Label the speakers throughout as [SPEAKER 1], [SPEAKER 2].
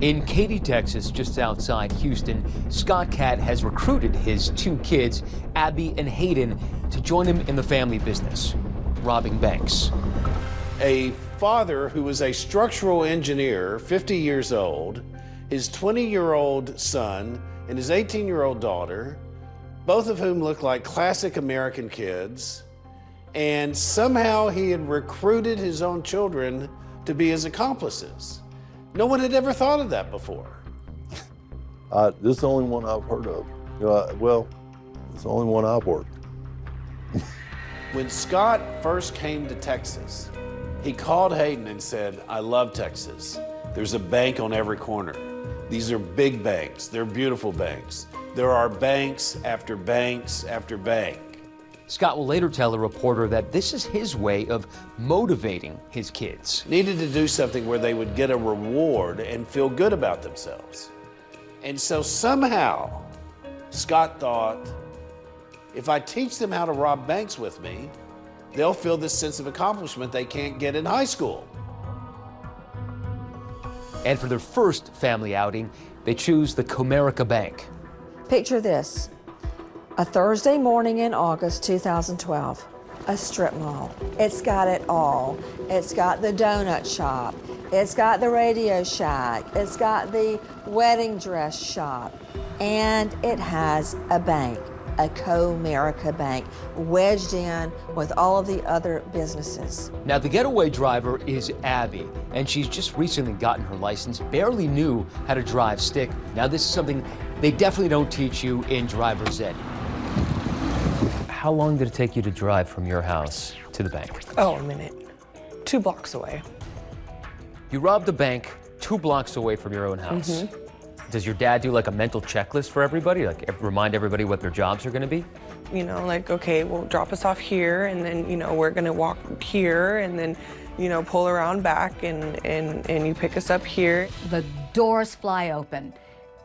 [SPEAKER 1] In Katy, Texas, just outside Houston, Scott Catt has recruited his two kids, Abby and Hayden, to join him in the family business, robbing banks.
[SPEAKER 2] A father who was a structural engineer, 50 years old, his 20-year-old son, and his 18-year-old daughter, both of whom look like classic American kids, and somehow he had recruited his own children to be his accomplices. No one had ever thought of that before.
[SPEAKER 3] This is the only one I've heard of. Well, it's the only one I've worked.
[SPEAKER 2] When Scott first came to Texas, he called Hayden and said, "I love Texas. There's a bank on every corner. These are big banks. They're beautiful banks. There are banks after banks after bank."
[SPEAKER 1] Scott will later tell a reporter that this is his way of motivating his kids.
[SPEAKER 2] Needed to do something where they would get a reward and feel good about themselves. And so somehow, Scott thought, if I teach them how to rob banks with me, they'll feel this sense of accomplishment they can't get in high school.
[SPEAKER 1] And for their first family outing, they choose the Comerica Bank.
[SPEAKER 4] Picture this, a Thursday morning in August 2012, a strip mall. It's got it all. It's got the donut shop. It's got the Radio Shack. It's got the wedding dress shop. And it has a bank, a Comerica Bank, wedged in with all of the other businesses.
[SPEAKER 1] Now, the getaway driver is Abby, and she's just recently gotten her license, barely knew how to drive stick. Now, this is something they definitely don't teach you in driver's ed. How long did it take you to drive from your house to the bank?
[SPEAKER 5] Oh, a minute. 2 blocks away.
[SPEAKER 1] You robbed the bank 2 blocks away from your own house. Does your dad do like a mental checklist for everybody? Like remind everybody what their jobs are gonna be?
[SPEAKER 5] You know, like, okay, well, drop us off here, and then, you know, we're gonna walk here, and then, you know, pull around back, and you pick us up here.
[SPEAKER 6] The doors fly open.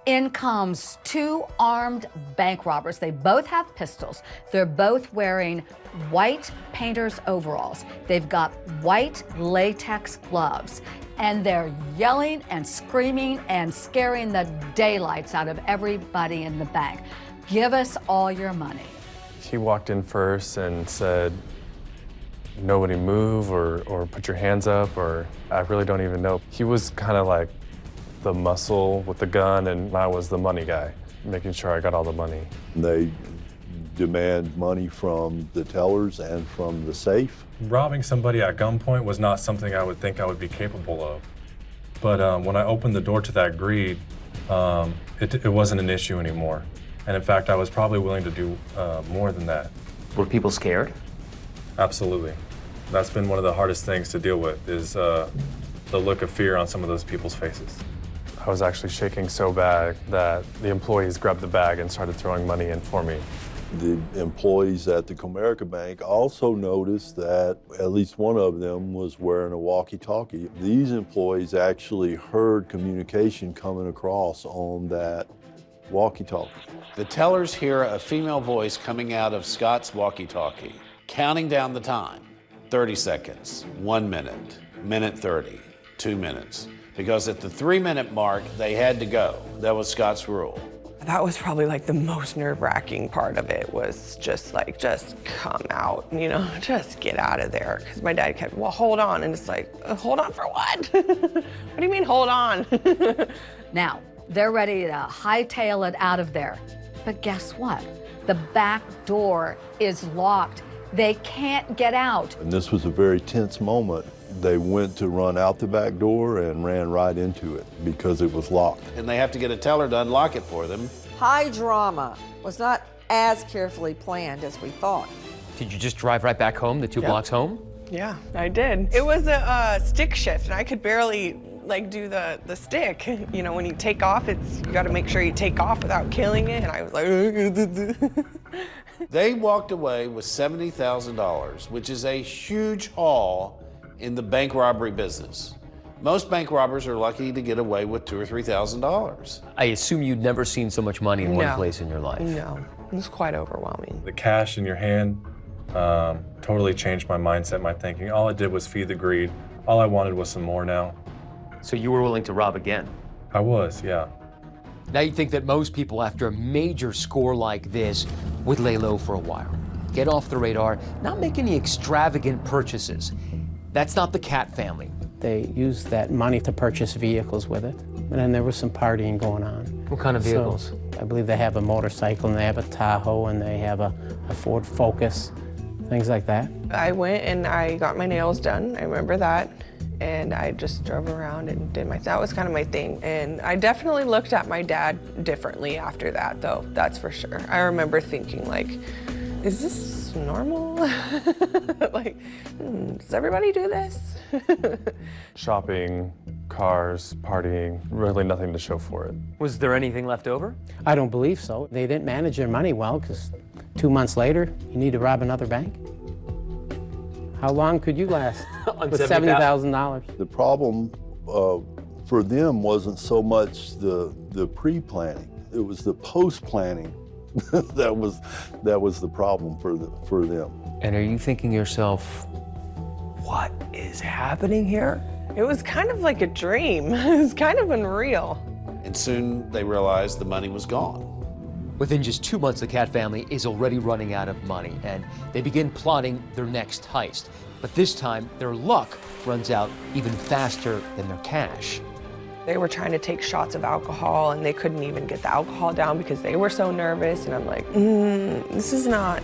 [SPEAKER 6] In comes 2 armed bank robbers. They both have pistols. They're both wearing white painter's overalls. They've got white latex gloves. And they're yelling and screaming and scaring the daylights out of everybody in the bank. Give us all your money.
[SPEAKER 7] He walked in first and said, "Nobody move," or "Put your hands up," or I really don't even know. He was kind of like the muscle with the gun, and I was the money guy, making sure I got all the money.
[SPEAKER 3] They demand money from the tellers and from the safe.
[SPEAKER 7] Robbing somebody at gunpoint was not something I would think I would be capable of. But when I opened the door to that greed, it wasn't an issue anymore. And in fact, I was probably willing to do more than that.
[SPEAKER 1] Were people scared?
[SPEAKER 7] Absolutely. That's been one of the hardest things to deal with, is the look of fear on some of those people's faces. I was actually shaking so bad that the employees grabbed the bag and started throwing money in for me.
[SPEAKER 3] The employees at the Comerica Bank also noticed that at least one of them was wearing a walkie-talkie. These employees actually heard communication coming across on that walkie-talkie.
[SPEAKER 2] The tellers hear a female voice coming out of Scott's walkie-talkie, counting down the time. 30 seconds, 1 minute, minute 30, 2 minutes. Because at the 3-minute mark, they had to go. That was Scott's rule.
[SPEAKER 5] That was probably like the most nerve-wracking part of it, was just like, just come out, you know, just get out of there. Because my dad kept, well, hold on. And it's like, hold on for what? What do you mean, hold on?
[SPEAKER 6] Now, they're ready to hightail it out of there. But guess what? The back door is locked. They can't get out.
[SPEAKER 3] And this was a very tense moment. They went to run out the back door and ran right into it because it was locked.
[SPEAKER 2] And they have to get a teller to unlock it for them.
[SPEAKER 4] High drama was not as carefully planned as we thought.
[SPEAKER 1] Did you just drive right back home, the 2 blocks home?
[SPEAKER 5] Yeah, I did. It was a stick shift, and I could barely like do the stick. You know, when you take off, you got to make sure you take off without killing it. And I was like,
[SPEAKER 2] They walked away with $70,000, which is a huge haul in the bank robbery business. Most bank robbers are lucky to get away with $2,000 or $3,000.
[SPEAKER 1] I assume you'd never seen so much money in one place in your life.
[SPEAKER 5] No, it was quite overwhelming.
[SPEAKER 7] The cash in your hand totally changed my mindset, my thinking. All it did was feed the greed. All I wanted was some more now.
[SPEAKER 1] So you were willing to rob again?
[SPEAKER 7] I was, yeah.
[SPEAKER 1] Now you'd think that most people after a major score like this would lay low for a while, get off the radar, not make any extravagant purchases. That's not the Catt family.
[SPEAKER 8] They used that money to purchase vehicles with it, and then there was some partying going on.
[SPEAKER 1] What kind of vehicles?
[SPEAKER 8] So, I believe they have a motorcycle, and they have a Tahoe, and they have a Ford Focus, things like that.
[SPEAKER 5] I went and I got my nails done, I remember that. And I just drove around and did that was kind of my thing. And I definitely looked at my dad differently after that, though, that's for sure. I remember thinking, like, is this normal? Like, does everybody do this?
[SPEAKER 7] Shopping, cars, partying, really nothing to show for it.
[SPEAKER 1] Was there anything left over?
[SPEAKER 8] I don't believe so. They didn't manage their money well, because 2 months later, you need to rob another bank. How long could you last with $70,000?
[SPEAKER 3] The problem for them wasn't so much the pre-planning; it was the post-planning that was the problem for them.
[SPEAKER 1] And are you thinking to yourself, what is happening here?
[SPEAKER 5] It was kind of like a dream. It was kind of unreal.
[SPEAKER 2] And soon they realized the money was gone.
[SPEAKER 1] Within just 2 months, the Catt family is already running out of money, and they begin plotting their next heist. But this time, their luck runs out even faster than their cash.
[SPEAKER 5] They were trying to take shots of alcohol, and they couldn't even get the alcohol down because they were so nervous. And I'm like, this is not,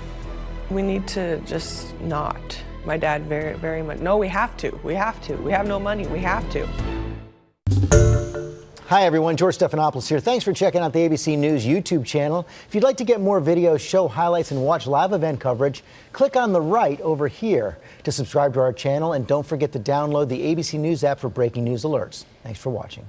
[SPEAKER 5] we need to just not. My dad very, very much, no, we have to. We have no money, we have to.
[SPEAKER 9] Hi everyone, George Stephanopoulos here. Thanks for checking out the ABC News YouTube channel. If you'd like to get more videos, show highlights, and watch live event coverage, click on the right over here to subscribe to our channel, and don't forget to download the ABC News app for breaking news alerts. Thanks for watching.